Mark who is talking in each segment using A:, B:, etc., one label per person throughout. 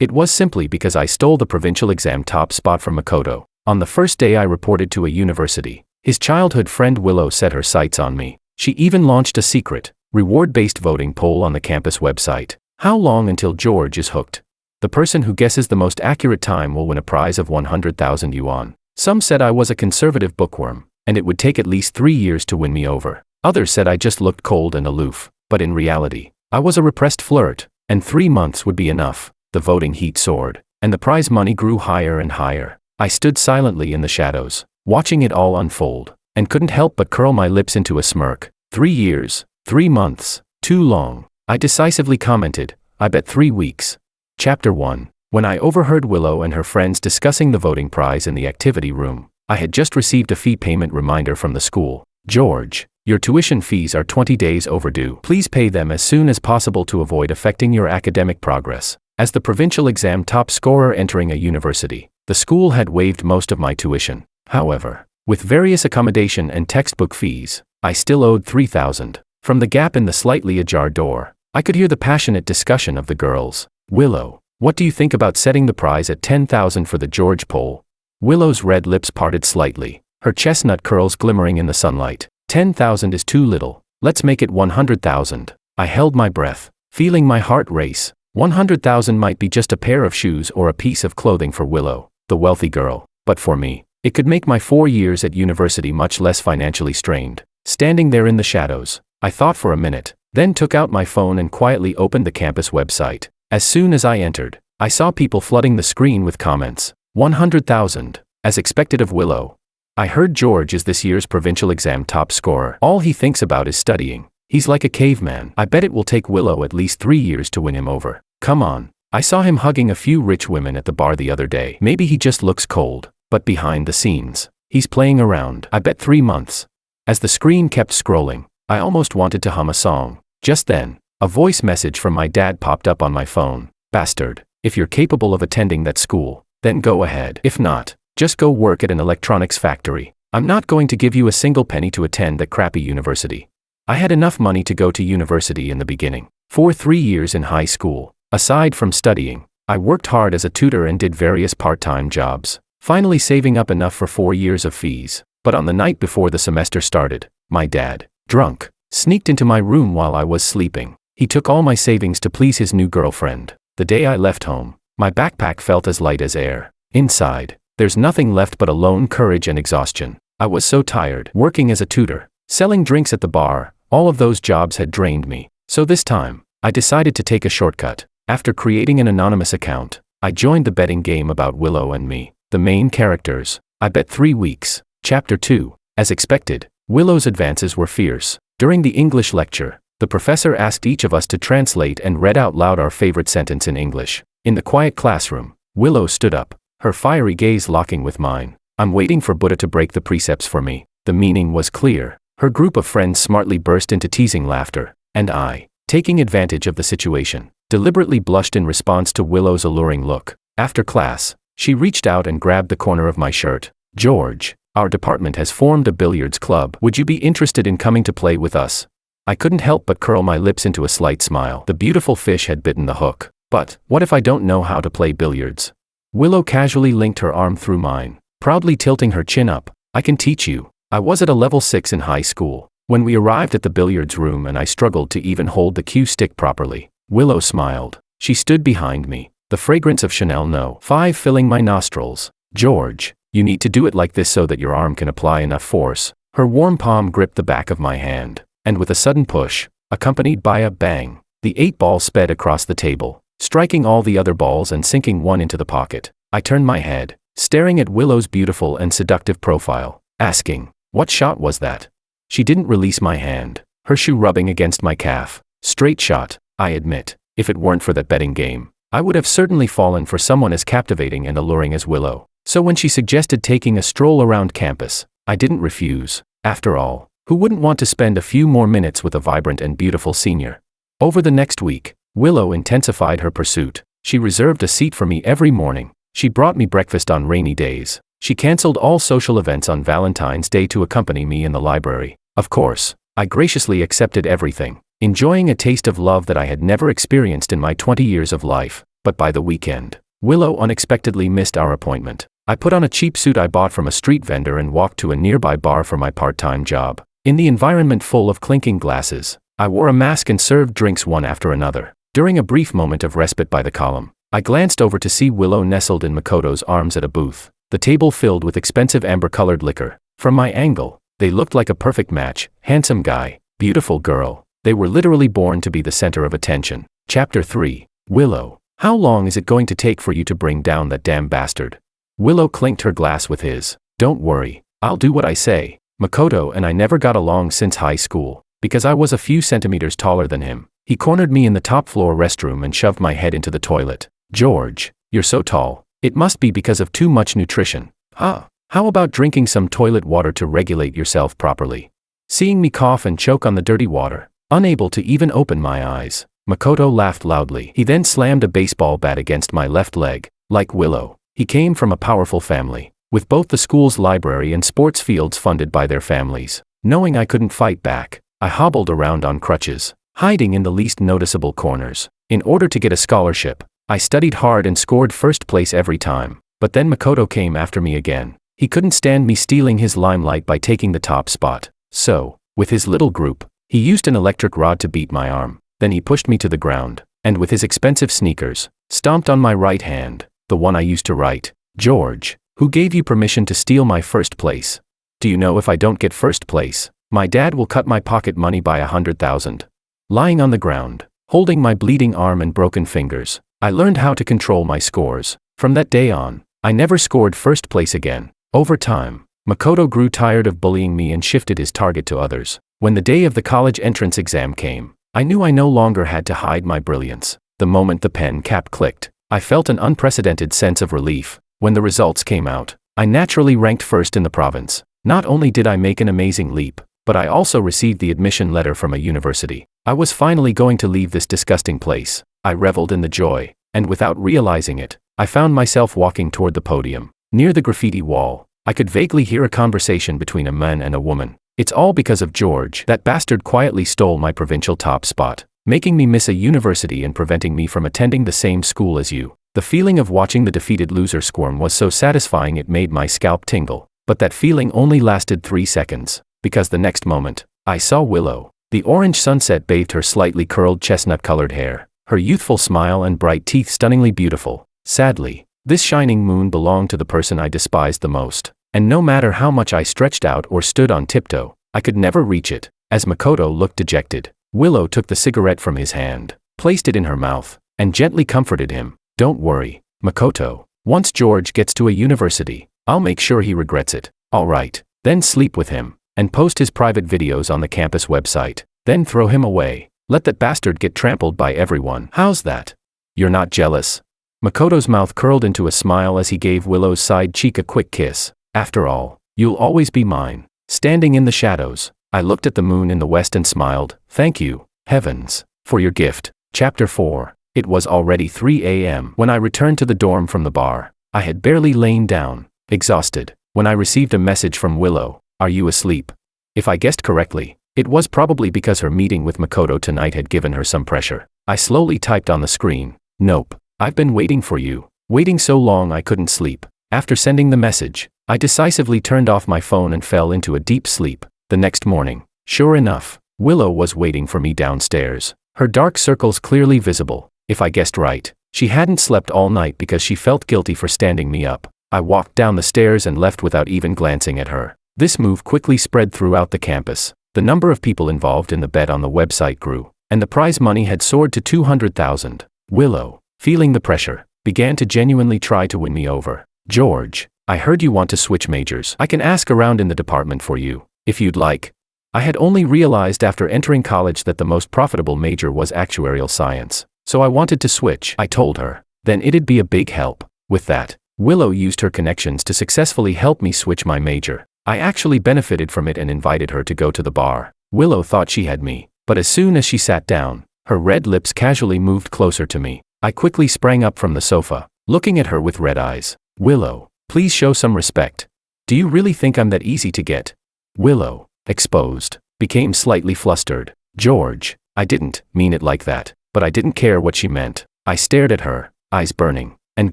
A: It was simply because I stole the provincial exam top spot from Makoto. On the first day I reported to a university. His childhood friend Willow set her sights on me. She even launched a secret, reward-based voting poll on the campus website. How long until George is hooked? The person who guesses the most accurate time will win a prize of 100,000 yuan. Some said I was a conservative bookworm, and it would take at least 3 years to win me over. Others said I just looked cold and aloof, but in reality, I was a repressed flirt, and 3 months would be enough. The voting heat soared, and the prize money grew higher and higher. I stood silently in the shadows, watching it all unfold, and couldn't help but curl my lips into a smirk. 3 years, 3 months, too long. I decisively commented, I bet 3 weeks. Chapter 1. When I overheard Willow and her friends discussing the voting prize in the activity room, I had just received a fee payment reminder from the school. George, your tuition fees are 20 days overdue. Please pay them as soon as possible to avoid affecting your academic progress. As the provincial exam top scorer entering a university, the school had waived most of my tuition. However, with various accommodation and textbook fees, I still owed 3,000. From the gap in the slightly ajar door, I could hear the passionate discussion of the girls. Willow, what do you think about setting the prize at 10,000 for the George poll? Willow's red lips parted slightly, her chestnut curls glimmering in the sunlight. 10,000 is too little. Let's make it 100,000. I held my breath, feeling my heart race. 100,000 might be just a pair of shoes or a piece of clothing for Willow, the wealthy girl, but for me, it could make my 4 years at university much less financially strained. Standing there in the shadows, I thought for a minute, then took out my phone and quietly opened the campus website. As soon as I entered, I saw people flooding the screen with comments. 100,000, as expected of Willow. I heard George is this year's provincial exam top scorer. All he thinks about is studying. He's like a caveman. I bet it will take Willow at least 3 years to win him over. Come on. I saw him hugging a few rich women at the bar the other day. Maybe he just looks cold, but behind the scenes, he's playing around. I bet 3 months. As the screen kept scrolling, I almost wanted to hum a song. Just then, a voice message from my dad popped up on my phone. Bastard, if you're capable of attending that school, then go ahead. If not, just go work at an electronics factory. I'm not going to give you a single penny to attend that crappy university. I had enough money to go to university in the beginning. For 3 years in high school, aside from studying, I worked hard as a tutor and did various part-time jobs, finally saving up enough for 4 years of fees. But on the night before the semester started, my dad, drunk, sneaked into my room while I was sleeping. He took all my savings to please his new girlfriend. The day I left home, my backpack felt as light as air. Inside, there's nothing left but alone courage and exhaustion. I was so tired. Working as a tutor, selling drinks at the bar, all of those jobs had drained me. So this time, I decided to take a shortcut. After creating an anonymous account, I joined the betting game about Willow and me, the main characters. I bet 3 weeks. Chapter 2. As expected, Willow's advances were fierce. During the English lecture, the professor asked each of us to translate and read out loud our favorite sentence in English. In the quiet classroom, Willow stood up, her fiery gaze locking with mine. I'm waiting for Buddha to break the precepts for me. The meaning was clear. Her group of friends smartly burst into teasing laughter, and I, taking advantage of the situation, deliberately blushed in response to Willow's alluring look. After class, she reached out and grabbed the corner of my shirt. George, our department has formed a billiards club. Would you be interested in coming to play with us? I couldn't help but curl my lips into a slight smile. The beautiful fish had bitten the hook. But, what if I don't know how to play billiards? Willow casually linked her arm through mine, proudly tilting her chin up. I can teach you. I was at a level 6 in high school when we arrived at the billiards room and I struggled to even hold the cue stick properly. Willow smiled. She stood behind me, the fragrance of Chanel No. 5 filling my nostrils. George, you need to do it like this so that your arm can apply enough force. Her warm palm gripped the back of my hand, and with a sudden push, accompanied by a bang, the 8 ball sped across the table, striking all the other balls and sinking one into the pocket. I turned my head, staring at Willow's beautiful and seductive profile, asking, what shot was that? She didn't release my hand, her shoe rubbing against my calf. Straight shot, I admit. If it weren't for that betting game, I would have certainly fallen for someone as captivating and alluring as Willow. So when she suggested taking a stroll around campus, I didn't refuse. After all, who wouldn't want to spend a few more minutes with a vibrant and beautiful senior? Over the next week, Willow intensified her pursuit. She reserved a seat for me every morning. She brought me breakfast on rainy days. She canceled all social events on Valentine's Day to accompany me in the library. Of course, I graciously accepted everything, enjoying a taste of love that I had never experienced in my 20 years of life. but by the weekend, Willow unexpectedly missed our appointment. I put on a cheap suit I bought from a street vendor and walked to a nearby bar for my part-time job. In the environment full of clinking glasses, I wore a mask and served drinks one after another. During a brief moment of respite by the column, I glanced over to see Willow nestled in Makoto's arms at a booth, the table filled with expensive amber-colored liquor. From my angle, they looked like a perfect match. Handsome guy, beautiful girl. They were literally born to be the center of attention. Chapter 3. Willow. How long is it going to take for you to bring down that damn bastard? Willow clinked her glass with his. Don't worry, I'll do what I say. Makoto and I never got along since high school, because I was a few centimeters taller than him. He cornered me in the top-floor restroom and shoved my head into the toilet. George, you're so tall. It must be because of too much nutrition. How about drinking some toilet water to regulate yourself properly? Seeing me cough and choke on the dirty water, unable to even open my eyes, Makoto laughed loudly. He then slammed a baseball bat against my left leg. Like Willow, he came from a powerful family, with both the school's library and sports fields funded by their families. Knowing I couldn't fight back, I hobbled around on crutches, hiding in the least noticeable corners. In order to get a scholarship, I studied hard and scored first place every time. But then Makoto came after me again. He couldn't stand me stealing his limelight by taking the top spot. So, with his little group, he used an electric rod to beat my arm. Then he pushed me to the ground, and with his expensive sneakers, stomped on my right hand, the one I used to write. George, who gave you permission to steal my first place? Do you know if I don't get first place, my dad will cut my pocket money by 100,000. Lying on the ground, holding my bleeding arm and broken fingers, I learned how to control my scores. From that day on, I never scored first place again. Over time, Makoto grew tired of bullying me and shifted his target to others. When the day of the college entrance exam came, I knew I no longer had to hide my brilliance. The moment the pen cap clicked, I felt an unprecedented sense of relief. When the results came out, I naturally ranked first in the province. Not only did I make an amazing leap, but I also received the admission letter from a university. I was finally going to leave this disgusting place. I reveled in the joy, and without realizing it, I found myself walking toward the podium. Near the graffiti wall, I could vaguely hear a conversation between a man and a woman. It's all because of George. That bastard quietly stole my provincial top spot, making me miss a university and preventing me from attending the same school as you. The feeling of watching the defeated loser squirm was so satisfying it made my scalp tingle. But that feeling only lasted 3 seconds, because the next moment, I saw Willow. The orange sunset bathed her slightly curled chestnut-colored hair, her youthful smile and bright teeth stunningly beautiful. Sadly, this shining moon belonged to the person I despised the most, and no matter how much I stretched out or stood on tiptoe, I could never reach it. As Makoto looked dejected, Willow took the cigarette from his hand, placed it in her mouth, and gently comforted him. Don't worry, Makoto. Once George gets to a university, I'll make sure he regrets it. All right, then sleep with him, and post his private videos on the campus website. Then throw him away. Let that bastard get trampled by everyone. How's that? You're not jealous? Makoto's mouth curled into a smile as he gave Willow's side cheek a quick kiss. After all, you'll always be mine. Standing in the shadows, I looked at the moon in the west and smiled. Thank you, heavens, for your gift. Chapter 4. It was already 3 a.m. when I returned to the dorm from the bar. I had barely lain down, exhausted, when I received a message from Willow. Are you asleep? If I guessed correctly, it was probably because her meeting with Makoto tonight had given her some pressure. I slowly typed on the screen. Nope, I've been waiting for you. Waiting so long I couldn't sleep. After sending the message, I decisively turned off my phone and fell into a deep sleep. The next morning, sure enough, Willow was waiting for me downstairs, her dark circles clearly visible. If I guessed right, she hadn't slept all night because she felt guilty for standing me up. I walked down the stairs and left without even glancing at her. This move quickly spread throughout the campus. The number of people involved in the bet on the website grew, and the prize money had soared to 200,000. Willow, feeling the pressure, began to genuinely try to win me over. George, I heard you want to switch majors. I can ask around in the department for you, if you'd like. I had only realized after entering college that the most profitable major was actuarial science, so I wanted to switch. I told her. Then it'd be a big help. With that, Willow used her connections to successfully help me switch my major. I actually benefited from it and invited her to go to the bar. Willow thought she had me, but as soon as she sat down, her red lips casually moved closer to me. I quickly sprang up from the sofa, looking at her with red eyes. Willow, please show some respect. Do you really think I'm that easy to get? Willow, exposed, became slightly flustered. George, I didn't mean it like that, but I didn't care what she meant. I stared at her, eyes burning, and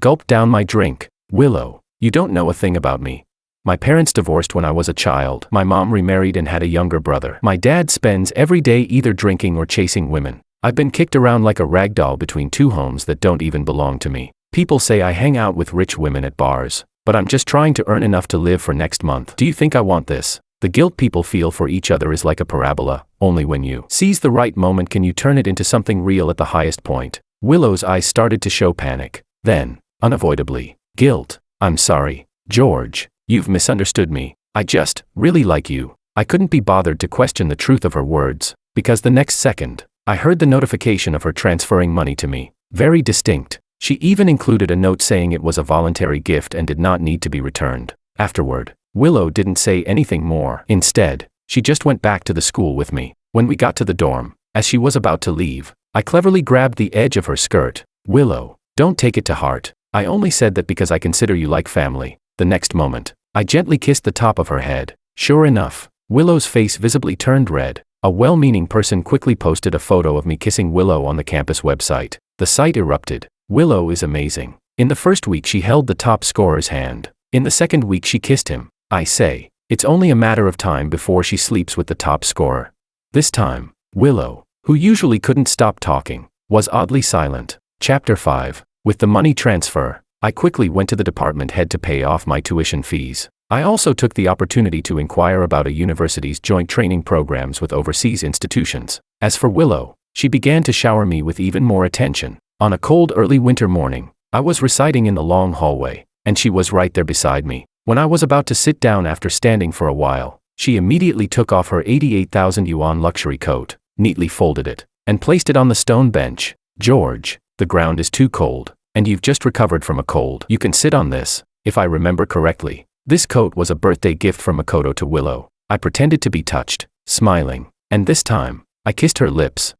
A: gulped down my drink. Willow, you don't know a thing about me. My parents divorced when I was a child. My mom remarried and had a younger brother. My dad spends every day either drinking or chasing women. I've been kicked around like a rag doll between two homes that don't even belong to me. People say I hang out with rich women at bars, but I'm just trying to earn enough to live for next month. Do you think I want this? The guilt people feel for each other is like a parabola. Only when you seize the right moment can you turn it into something real at the highest point. Willow's eyes started to show panic. Then, unavoidably, guilt. I'm sorry, George. You've misunderstood me. I just really like you. I couldn't be bothered to question the truth of her words, because the next second, I heard the notification of her transferring money to me. Very distinct. She even included a note saying it was a voluntary gift and did not need to be returned. Afterward, Willow didn't say anything more. Instead, she just went back to the school with me. When we got to the dorm, as she was about to leave, I cleverly grabbed the edge of her skirt. Willow, don't take it to heart. I only said that because I consider you like family. The next moment, I gently kissed the top of her head. Sure enough, Willow's face visibly turned red. A well-meaning person quickly posted a photo of me kissing Willow on the campus website. The site erupted. Willow is amazing. In the first week she held the top scorer's hand. In the second week she kissed him. I say, it's only a matter of time before she sleeps with the top scorer. This time, Willow, who usually couldn't stop talking, was oddly silent. Chapter 5. With the money transfer, I quickly went to the department head to pay off my tuition fees. I also took the opportunity to inquire about a university's joint training programs with overseas institutions. As for Willow, she began to shower me with even more attention. On a cold early winter morning, I was reciting in the long hallway, and she was right there beside me. When I was about to sit down after standing for a while, she immediately took off her 88,000 yuan luxury coat, neatly folded it, and placed it on the stone bench. George, the ground is too cold, and you've just recovered from a cold. You can sit on this. If I remember correctly, this coat was a birthday gift from Makoto to Willow. I pretended to be touched, smiling, and this time, I kissed her lips.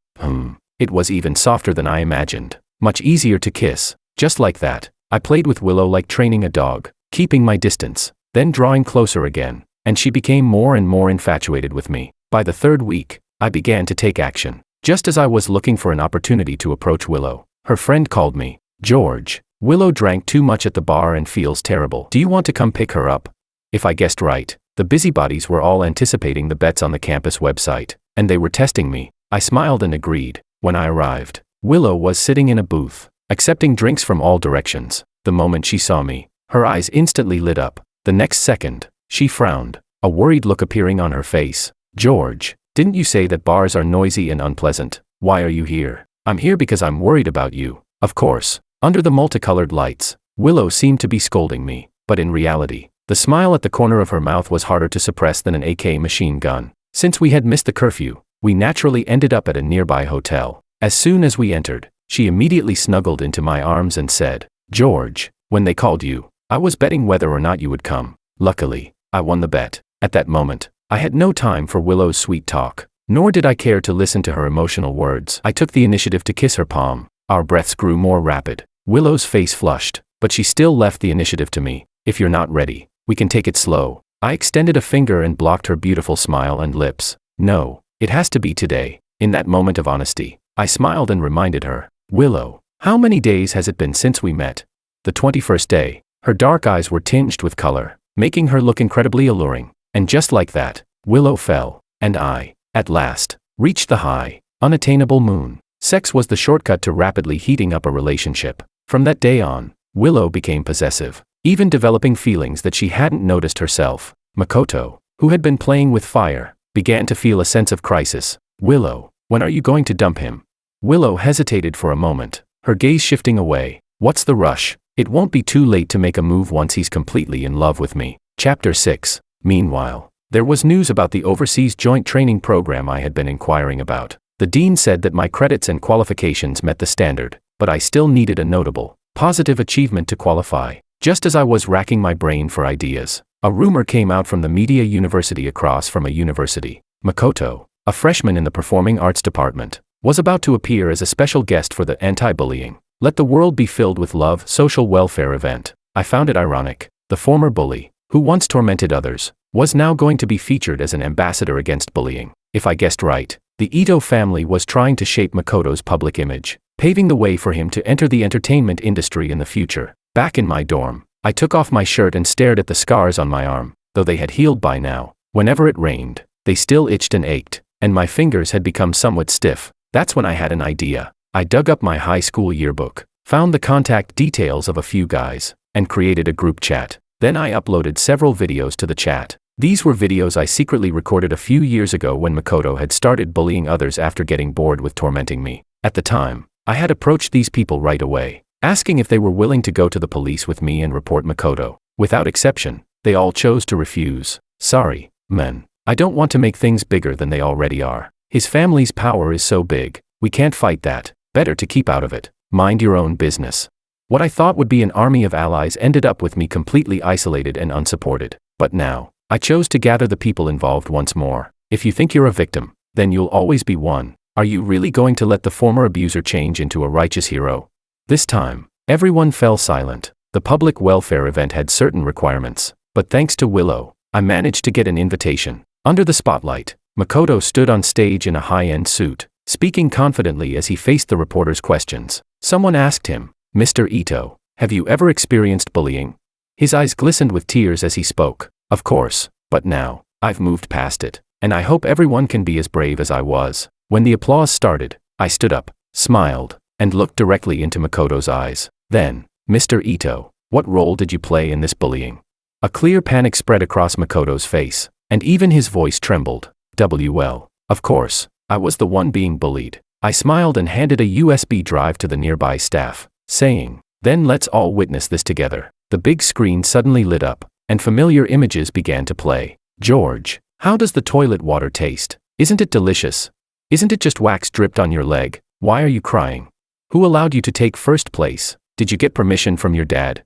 A: It was even softer than I imagined. Much easier to kiss. Just like that, I played with Willow like training a dog, keeping my distance, then drawing closer again, and she became more and more infatuated with me. By the third week, I began to take action. Just as I was looking for an opportunity to approach Willow, her friend called me. George, Willow drank too much at the bar and feels terrible. Do you want to come pick her up? If I guessed right, the busybodies were all anticipating the bets on the campus website, and they were testing me. I smiled and agreed. When I arrived, Willow was sitting in a booth, accepting drinks from all directions. The moment she saw me, her eyes instantly lit up. The next second, she frowned, a worried look appearing on her face. George, didn't you say that bars are noisy and unpleasant? Why are you here? I'm here because I'm worried about you. Of course. Under the multicolored lights, Willow seemed to be scolding me, but in reality, the smile at the corner of her mouth was harder to suppress than an AK machine gun. Since we had missed the curfew, we naturally ended up at a nearby hotel. As soon as we entered, she immediately snuggled into my arms and said, George, when they called you, I was betting whether or not you would come. Luckily, I won the bet. At that moment, I had no time for Willow's sweet talk, nor did I care to listen to her emotional words. I took the initiative to kiss her palm. Our breaths grew more rapid. Willow's face flushed, but she still left the initiative to me. If you're not ready, we can take it slow. I extended a finger and blocked her beautiful smile and lips. No, it has to be today. In that moment of honesty, I smiled and reminded her. Willow, how many days has it been since we met? The 21st day. Her dark eyes were tinged with color, making her look incredibly alluring. And just like that, Willow fell, and I, at last, reached the high, unattainable moon. Sex was the shortcut to rapidly heating up a relationship. From that day on, Willow became possessive, even developing feelings that she hadn't noticed herself. Makoto, who had been playing with fire, began to feel a sense of crisis. Willow, when are you going to dump him? Willow hesitated for a moment, her gaze shifting away. What's the rush? It won't be too late to make a move once he's completely in love with me. Chapter 6. Meanwhile, there was news about the overseas joint training program I had been inquiring about. The dean said that my credits and qualifications met the standard, but I still needed a notable, positive achievement to qualify. Just as I was racking my brain for ideas, a rumor came out from the media university across from a university. Makoto, a freshman in the performing arts department, was about to appear as a special guest for the anti-bullying, Let the World Be Filled with Love social welfare event. I found it ironic. The former bully, who once tormented others, was now going to be featured as an ambassador against bullying. If I guessed right, The Ito family was trying to shape Makoto's public image, paving the way for him to enter the entertainment industry in the future. Back in my dorm, I took off my shirt and stared at the scars on my arm, though they had healed by now. Whenever it rained, they still itched and ached, and my fingers had become somewhat stiff. That's when I had an idea. I dug up my high school yearbook, found the contact details of a few guys, and created a group chat. Then I uploaded several videos to the chat. These were videos I secretly recorded a few years ago when Makoto had started bullying others after getting bored with tormenting me. At the time, I had approached these people right away, asking if they were willing to go to the police with me and report Makoto. Without exception, they all chose to refuse. Sorry, men. I don't want to make things bigger than they already are. His family's power is so big, we can't fight that. Better to keep out of it. Mind your own business. What I thought would be an army of allies ended up with me completely isolated and unsupported. But now, I chose to gather the people involved once more. If you think you're a victim, then you'll always be one. Are you really going to let the former abuser change into a righteous hero? This time, everyone fell silent. The public welfare event had certain requirements, but thanks to Willow, I managed to get an invitation. Under the spotlight, Makoto stood on stage in a high-end suit, speaking confidently as he faced the reporters' questions. Someone asked him, "Mr. Ito, have you ever experienced bullying?" His eyes glistened with tears as he spoke. Of course, but now, I've moved past it, and I hope everyone can be as brave as I was. When the applause started, I stood up, smiled, and looked directly into Makoto's eyes. Then, "Mr. Ito, what role did you play in this bullying?" A clear panic spread across Makoto's face, and even his voice trembled. "Well, of course, I was the one being bullied." I smiled and handed a USB drive to the nearby staff, saying, "Then let's all witness this together." The big screen suddenly lit up, and familiar images began to play. "George, how does the toilet water taste? Isn't it delicious? Isn't it just wax dripped on your leg? Why are you crying? Who allowed you to take first place? Did you get permission from your dad?"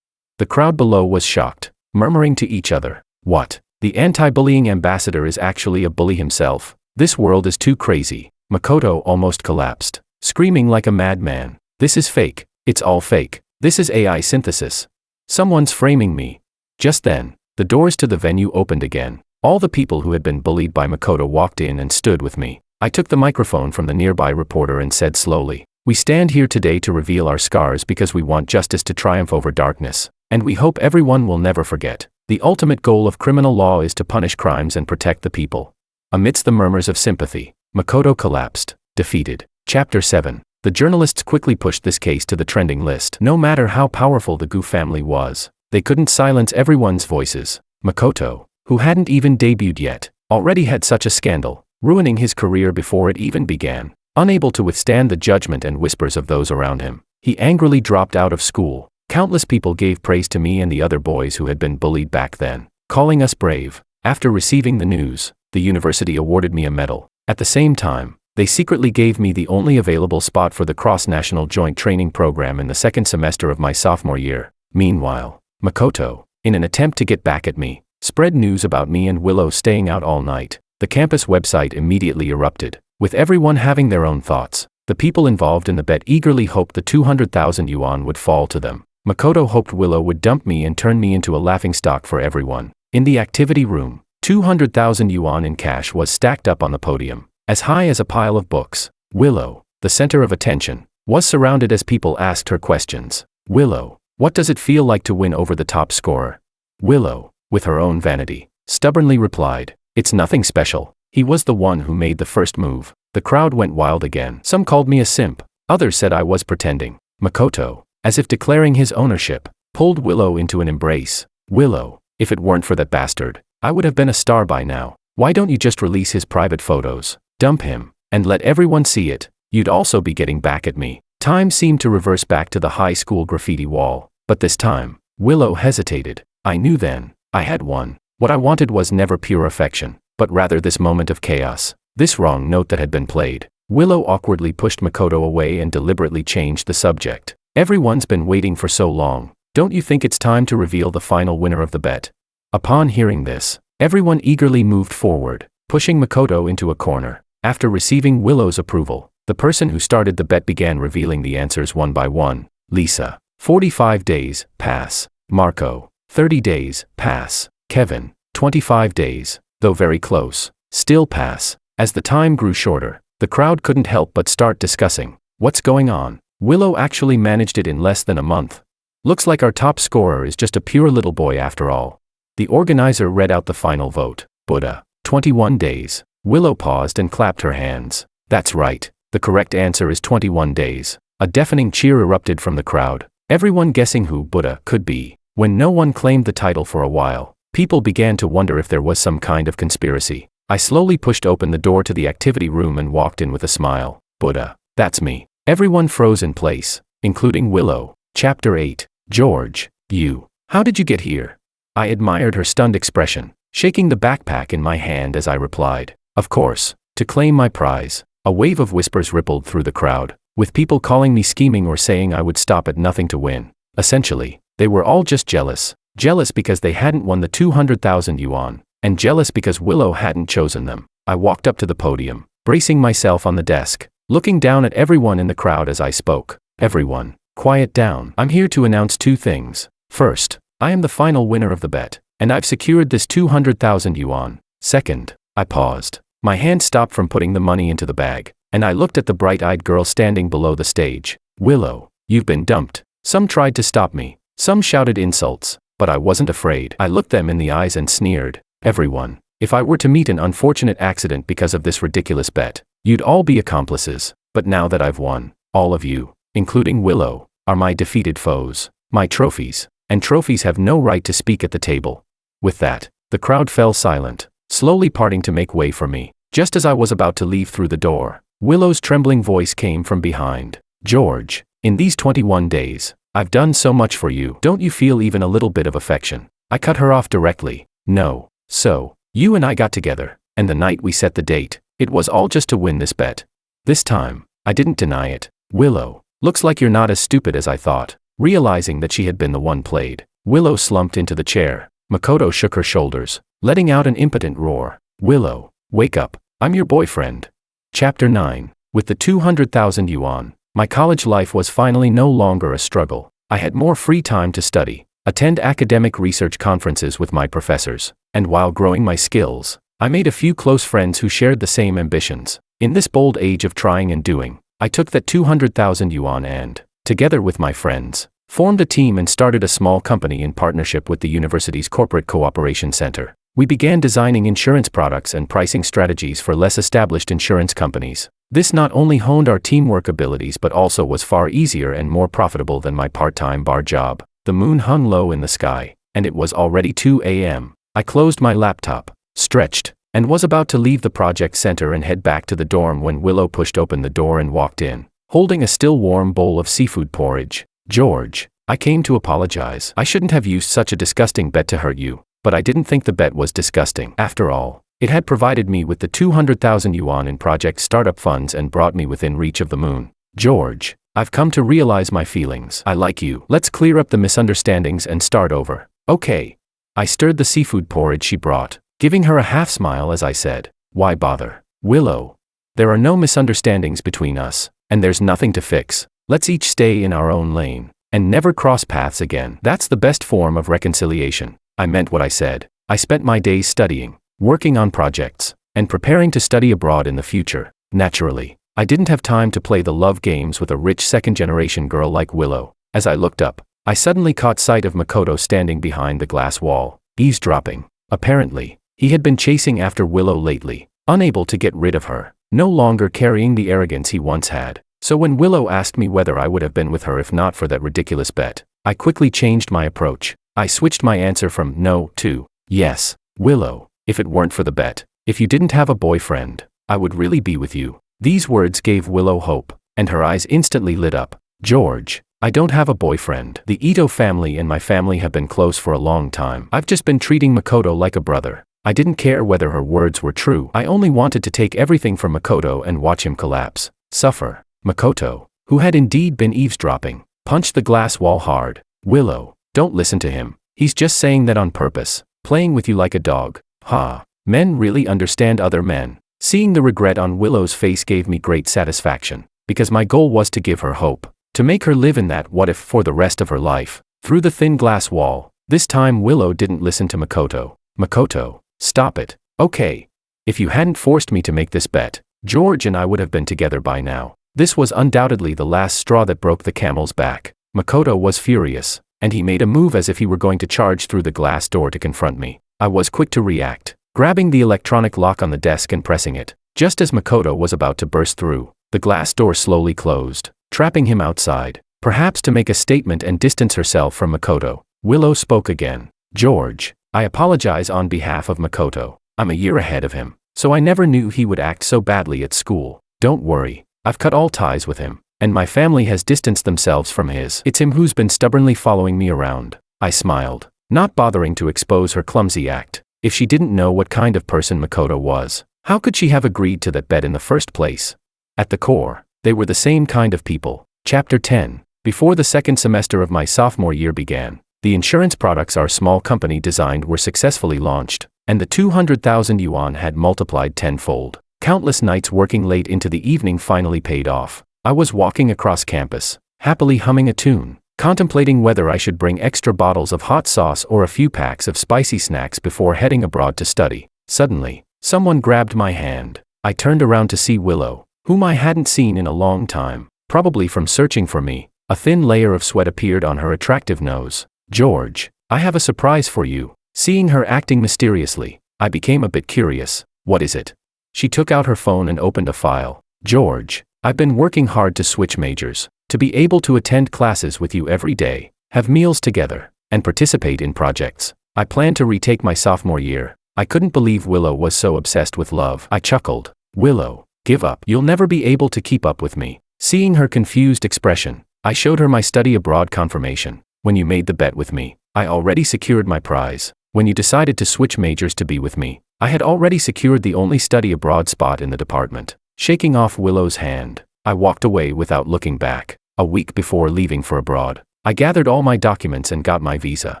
A: The crowd below was shocked, murmuring to each other, "What? The anti-bullying ambassador is actually a bully himself? This world is too crazy." Makoto almost collapsed, screaming like a madman, "This is fake. It's all fake. This is AI synthesis. Someone's framing me." Just then, the doors to the venue opened again. All the people who had been bullied by Makoto walked in and stood with me. I took the microphone from the nearby reporter and said slowly, "We stand here today to reveal our scars because we want justice to triumph over darkness, and we hope everyone will never forget. The ultimate goal of criminal law is to punish crimes and protect the people." Amidst the murmurs of sympathy, Makoto collapsed, defeated. Chapter 7. The journalists quickly pushed this case to the trending list. No matter how powerful the Gu family was, they couldn't silence everyone's voices. Makoto, who hadn't even debuted yet, already had such a scandal, ruining his career before it even began. Unable to withstand the judgment and whispers of those around him, he angrily dropped out of school. Countless people gave praise to me and the other boys who had been bullied back then, calling us brave. After receiving the news, the university awarded me a medal. At the same time, they secretly gave me the only available spot for the cross-national joint training program in the second semester of my sophomore year. Meanwhile, Makoto, in an attempt to get back at me, spread news about me and Willow staying out all night. The campus website immediately erupted, with everyone having their own thoughts. The people involved in the bet eagerly hoped the 200,000 yuan would fall to them. Makoto hoped Willow would dump me and turn me into a laughingstock for everyone. In the activity room, 200,000 yuan in cash was stacked up on the podium, as high as a pile of books. Willow, the center of attention, was surrounded as people asked her questions. "Willow, what does it feel like to win over the top scorer?" Willow, with her own vanity, stubbornly replied, "It's nothing special. He was the one who made the first move." The crowd went wild again. Some called me a simp, others said I was pretending. Makoto, as if declaring his ownership, pulled Willow into an embrace. "Willow, if it weren't for that bastard, I would have been a star by now. Why don't you just release his private photos, dump him, and let everyone see it? You'd also be getting back at me." Time seemed to reverse back to the high school graffiti wall, but this time, Willow hesitated. I knew then, I had won. What I wanted was never pure affection, but rather this moment of chaos, this wrong note that had been played. Willow awkwardly pushed Makoto away and deliberately changed the subject. "Everyone's been waiting for so long. Don't you think it's time to reveal the final winner of the bet?" Upon hearing this, everyone eagerly moved forward, pushing Makoto into a corner. After receiving Willow's approval, the person who started the bet began revealing the answers one by one. Lisa, 45 days, pass. Marco, 30 days, pass. Kevin, 25 days, though very close, still pass. As the time grew shorter, The crowd couldn't help but start discussing. What's going on? Willow actually managed it in less than a month. Looks like our top scorer is just a pure little boy after all. The organizer read out the final vote. Buddha. 21 days. Willow paused and clapped her hands. That's right. The correct answer is 21 days. A deafening cheer erupted from the crowd, everyone guessing who Buddha could be. When no one claimed the title for a while, people began to wonder if there was some kind of conspiracy. I slowly pushed open the door to the activity room and walked in with a smile. Buddha. That's me. Everyone froze in place, including Willow. Chapter 8. George. You. How did you get here? I admired her stunned expression, shaking the backpack in my hand as I replied. Of course, to claim my prize. A wave of whispers rippled through the crowd, with people calling me scheming or saying I would stop at nothing to win. Essentially, they were all just jealous. Jealous because they hadn't won the 200,000 yuan, and jealous because Willow hadn't chosen them. I walked up to the podium, bracing myself on the desk, looking down at everyone in the crowd as I spoke. Everyone, quiet down. I'm here to announce two things. First, I am the final winner of the bet, and I've secured this 200,000 yuan. Second, I paused. My hand stopped from putting the money into the bag, and I looked at the bright-eyed girl standing below the stage. Willow, you've been dumped. Some tried to stop me. Some shouted insults, but I wasn't afraid. I looked them in the eyes and sneered. Everyone, if I were to meet an unfortunate accident because of this ridiculous bet, you'd all be accomplices. But now that I've won, all of you, including Willow, are my defeated foes, my trophies, and trophies have no right to speak at the table. With that, the crowd fell silent, slowly parting to make way for me. Just as I was about to leave through the door, Willow's trembling voice came from behind. George, in these 21 days, I've done so much for you. Don't you feel even a little bit of affection? I cut her off directly. No. So, you and I got together, and the night we set the date, it was all just to win this bet. This time, I didn't deny it. Willow, looks like you're not as stupid as I thought. Realizing that she had been the one played, Willow slumped into the chair. Makoto shook her shoulders, letting out an impotent roar. Willow, wake up. I'm your boyfriend. Chapter 9. With the 200,000 yuan, my college life was finally no longer a struggle. I had more free time to study, attend academic research conferences with my professors, and while growing my skills, I made a few close friends who shared the same ambitions. In this bold age of trying and doing, I took that 200,000 yuan and, together with my friends, formed a team and started a small company in partnership with the university's Corporate Cooperation Center. We began designing insurance products and pricing strategies for less established insurance companies. This not only honed our teamwork abilities but also was far easier and more profitable than my part-time bar job. The moon hung low in the sky, and it was already 2 a.m. I closed my laptop, stretched, and was about to leave the project center and head back to the dorm when Willow pushed open the door and walked in, holding a still warm bowl of seafood porridge. George, I came to apologize. I shouldn't have used such a disgusting bet to hurt you. But I didn't think the bet was disgusting. After all, it had provided me with the 200,000 yuan in project startup funds and brought me within reach of the moon. George, I've come to realize my feelings. I like you. Let's clear up the misunderstandings and start over. Okay. I stirred the seafood porridge she brought, giving her a half smile as I said, why bother? Willow, there are no misunderstandings between us, and there's nothing to fix. Let's each stay in our own lane, and never cross paths again. That's the best form of reconciliation. I meant what I said. I spent my days studying, working on projects, and preparing to study abroad in the future. Naturally, I didn't have time to play the love games with a rich second-generation girl like Willow. As I looked up, I suddenly caught sight of Makoto standing behind the glass wall, eavesdropping. Apparently, he had been chasing after Willow lately, unable to get rid of her, no longer carrying the arrogance he once had. So when Willow asked me whether I would have been with her if not for that ridiculous bet, I quickly changed my approach. I switched my answer from no to yes. Willow, if it weren't for the bet, if you didn't have a boyfriend, I would really be with you. These words gave Willow hope, and her eyes instantly lit up. George, I don't have a boyfriend. The Ito family and my family have been close for a long time. I've just been treating Makoto like a brother. I didn't care whether her words were true. I only wanted to take everything from Makoto and watch him collapse, suffer. Makoto, who had indeed been eavesdropping, punched the glass wall hard. Willow, don't listen to him. He's just saying that on purpose, playing with you like a dog. Ha. Men really understand other men. Seeing the regret on Willow's face gave me great satisfaction, because my goal was to give her hope, to make her live in that what if for the rest of her life. Through the thin glass wall, this time Willow didn't listen to Makoto. Makoto, stop it. Okay. If you hadn't forced me to make this bet, George and I would have been together by now. This was undoubtedly the last straw that broke the camel's back. Makoto was furious, and he made a move as if he were going to charge through the glass door to confront me. I was quick to react, grabbing the electronic lock on the desk and pressing it. Just as Makoto was about to burst through, the glass door slowly closed, trapping him outside. Perhaps to make a statement and distance herself from Makoto, Willow spoke again. George, I apologize on behalf of Makoto. I'm a year ahead of him, so I never knew he would act so badly at school. Don't worry, I've cut all ties with him, and my family has distanced themselves from his. It's him who's been stubbornly following me around. I smiled, not bothering to expose her clumsy act. If she didn't know what kind of person Makoto was, how could she have agreed to that bet in the first place? At the core, they were the same kind of people. Chapter 10. Before the second semester of my sophomore year began, the insurance products our small company designed were successfully launched, and the 200,000 yuan had multiplied tenfold. Countless nights working late into the evening finally paid off. I was walking across campus, happily humming a tune, contemplating whether I should bring extra bottles of hot sauce or a few packs of spicy snacks before heading abroad to study. Suddenly, someone grabbed my hand. I turned around to see Willow, whom I hadn't seen in a long time, probably from searching for me. A thin layer of sweat appeared on her attractive nose. George, I have a surprise for you. Seeing her acting mysteriously, I became a bit curious. What is it? She took out her phone and opened a file. George, I've been working hard to switch majors, to be able to attend classes with you every day, have meals together, and participate in projects. I plan to retake my sophomore year. I couldn't believe Willow was so obsessed with love. I chuckled. Willow, give up. You'll never be able to keep up with me. Seeing her confused expression, I showed her my study abroad confirmation. When you made the bet with me, I already secured my prize. When you decided to switch majors to be with me, I had already secured the only study abroad spot in the department. Shaking off Willow's hand, I walked away without looking back. A week before leaving for abroad, I gathered all my documents and got my visa.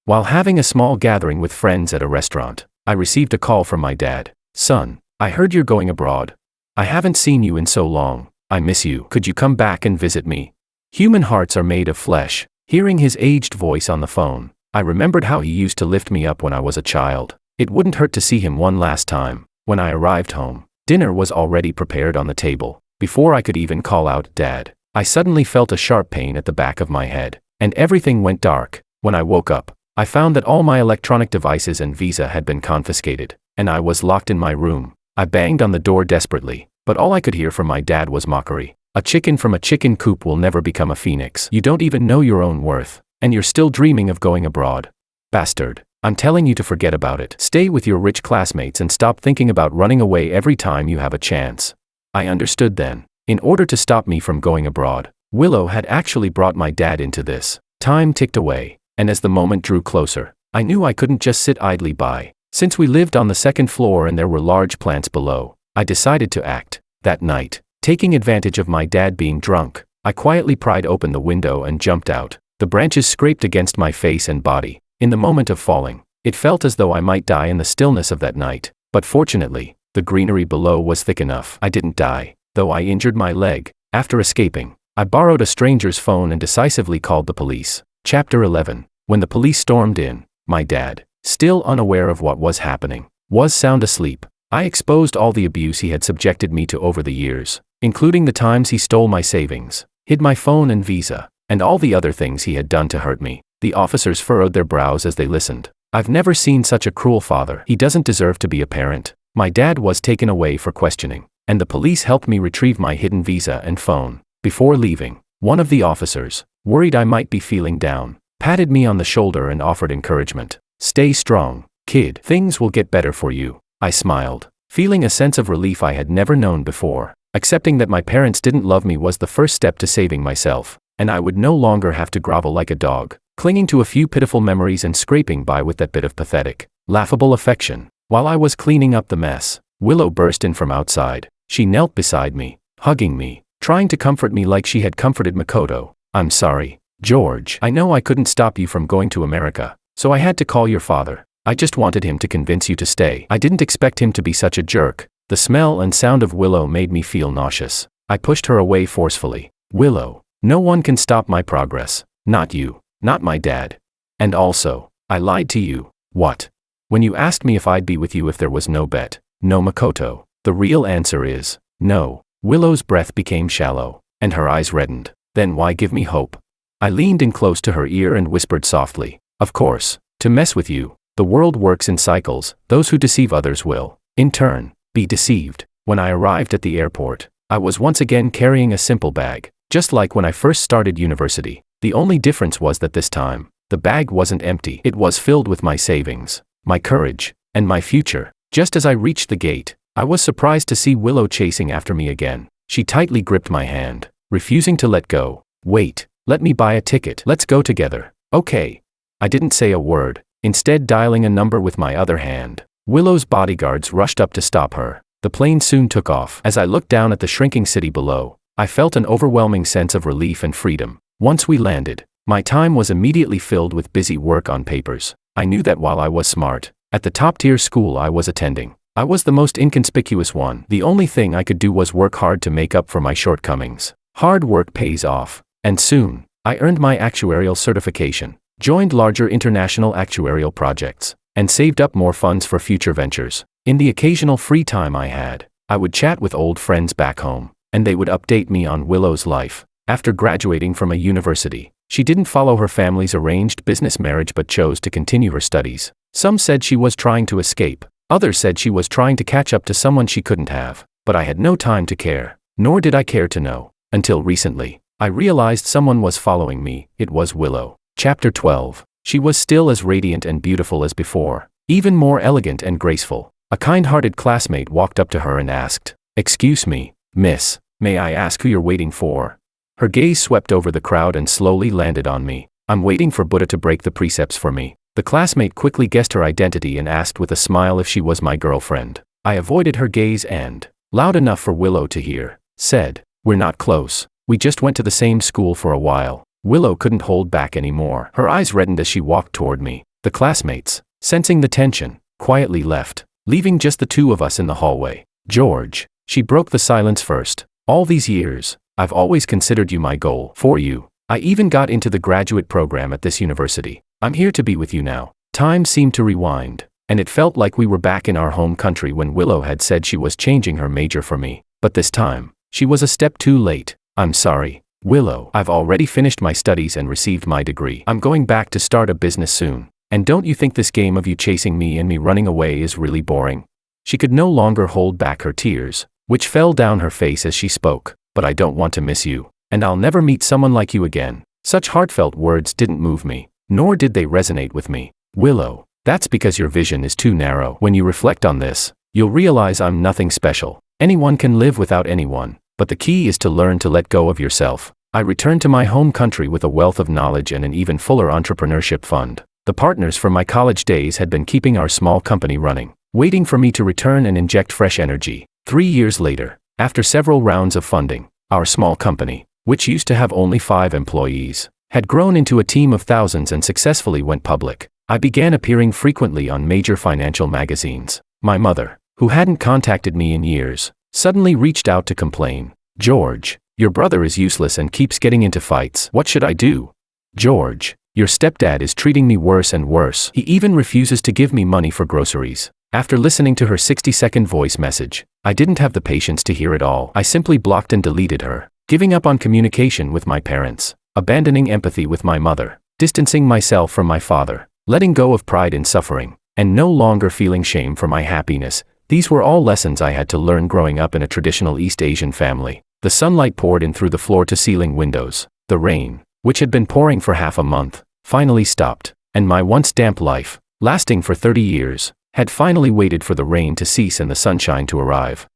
A: While having a small gathering with friends at a restaurant, I received a call from my dad. Son, I heard you're going abroad. I haven't seen you in so long. I miss you. Could you come back and visit me? Human hearts are made of flesh. Hearing his aged voice on the phone, I remembered how he used to lift me up when I was a child. It wouldn't hurt to see him one last time. When I arrived home, dinner was already prepared on the table. Before I could even call out, Dad, I suddenly felt a sharp pain at the back of my head, and everything went dark. When I woke up, I found that all my electronic devices and visa had been confiscated, and I was locked in my room. I banged on the door desperately, but all I could hear from my dad was mockery. A chicken from a chicken coop will never become a phoenix. You don't even know your own worth, and you're still dreaming of going abroad. Bastard, I'm telling you to forget about it. Stay with your rich classmates and stop thinking about running away every time you have a chance. I understood then. In order to stop me from going abroad, Willow had actually brought my dad into this. Time ticked away, and as the moment drew closer, I knew I couldn't just sit idly by. Since we lived on the second floor and there were large plants below, I decided to act. That night, taking advantage of my dad being drunk, I quietly pried open the window and jumped out. The branches scraped against my face and body. In the moment of falling, it felt as though I might die in the stillness of that night. But fortunately, the greenery below was thick enough. I didn't die, though I injured my leg. After escaping, I borrowed a stranger's phone and decisively called the police. Chapter 11. When the police stormed in, my dad, still unaware of what was happening, was sound asleep. I exposed all the abuse he had subjected me to over the years, including the times he stole my savings, hid my phone and visa, and all the other things he had done to hurt me. The officers furrowed their brows as they listened. I've never seen such a cruel father. He doesn't deserve to be a parent. My dad was taken away for questioning, and the police helped me retrieve my hidden visa and phone. Before leaving, one of the officers, worried I might be feeling down, patted me on the shoulder and offered encouragement. Stay strong, kid. Things will get better for you. I smiled, feeling a sense of relief I had never known before. Accepting that my parents didn't love me was the first step to saving myself, and I would no longer have to grovel like a dog, clinging to a few pitiful memories and scraping by with that bit of pathetic, laughable affection. While I was cleaning up the mess, Willow burst in from outside. She knelt beside me, hugging me, trying to comfort me like she had comforted Makoto. I'm sorry, George. I know I couldn't stop you from going to America, so I had to call your father. I just wanted him to convince you to stay. I didn't expect him to be such a jerk. The smell and sound of Willow made me feel nauseous. I pushed her away forcefully. Willow, no one can stop my progress. Not you, not my dad. And also, I lied to you. What? When you asked me if I'd be with you if there was no bet. No, Makoto. The real answer is, No. Willow's breath became shallow, and her eyes reddened. Then why give me hope? I leaned in close to her ear and whispered softly, of course, to mess with you. The world works in cycles. Those who deceive others will, in turn, be deceived. When I arrived at the airport, I was once again carrying a simple bag, just like when I first started university. The only difference was that this time, the bag wasn't empty. It was filled with my savings, my courage, and my future. Just as I reached the gate, I was surprised to see Willow chasing after me again. She tightly gripped my hand, refusing to let go. Wait, let me buy a ticket. Let's go together. Okay. I didn't say a word, instead dialing a number with my other hand. Willow's bodyguards rushed up to stop her. The plane soon took off. As I looked down at the shrinking city below, I felt an overwhelming sense of relief and freedom. Once we landed, my time was immediately filled with busy work on papers. I knew that while I was smart, at the top-tier school I was attending, I was the most inconspicuous one. The only thing I could do was work hard to make up for my shortcomings. Hard work pays off, and soon, I earned my actuarial certification, joined larger international actuarial projects, and saved up more funds for future ventures. In the occasional free time I had, I would chat with old friends back home, and they would update me on Willow's life. After graduating from a university, she didn't follow her family's arranged business marriage but chose to continue her studies. Some said she was trying to escape. Others said she was trying to catch up to someone she couldn't have. But I had no time to care, nor did I care to know. Until recently, I realized someone was following me. It was Willow. Chapter 12. She was still as radiant and beautiful as before, even more elegant and graceful. A kind-hearted classmate walked up to her and asked, "Excuse me, miss, may I ask who you're waiting for?" Her gaze swept over the crowd and slowly landed on me. "I'm waiting for Buddha to break the precepts for me." The classmate quickly guessed her identity and asked with a smile if she was my girlfriend. I avoided her gaze and, loud enough for Willow to hear, said, "We're not close. We just went to the same school for a while." Willow couldn't hold back anymore. Her eyes reddened as she walked toward me. The classmates, sensing the tension, quietly left, leaving just the two of us in the hallway. "George," she broke the silence first. "All these years, I've always considered you my goal. For you, I even got into the graduate program at this university. I'm here to be with you now." Time seemed to rewind, and it felt like we were back in our home country when Willow had said she was changing her major for me. But this time, she was a step too late. "I'm sorry, Willow. I've already finished my studies and received my degree. I'm going back to start a business soon. And don't you think this game of you chasing me and me running away is really boring?" She could no longer hold back her tears, which fell down her face as she spoke. "But I don't want to miss you, and I'll never meet someone like you again." Such heartfelt words didn't move me, nor did they resonate with me. "Willow, that's because your vision is too narrow. When you reflect on this, you'll realize I'm nothing special. Anyone can live without anyone, but the key is to learn to let go of yourself." I returned to my home country with a wealth of knowledge and an even fuller entrepreneurship fund. The partners from my college days had been keeping our small company running, waiting for me to return and inject fresh energy. 3 years later, after several rounds of funding, our small company, which used to have only 5 employees, had grown into a team of thousands and successfully went public. I began appearing frequently on major financial magazines. My mother, who hadn't contacted me in years, suddenly reached out to complain. "George, your brother is useless and keeps getting into fights. What should I do? George, your stepdad is treating me worse and worse. He even refuses to give me money for groceries." After listening to her 60-second voice message, I didn't have the patience to hear it all. I simply blocked and deleted her, giving up on communication with my parents, abandoning empathy with my mother, distancing myself from my father, letting go of pride in suffering, and no longer feeling shame for my happiness. These were all lessons I had to learn growing up in a traditional East Asian family. The sunlight poured in through the floor-to-ceiling windows. The rain, which had been pouring for half a month, finally stopped, and my once damp life, lasting for 30 years, had finally waited for the rain to cease and the sunshine to arrive.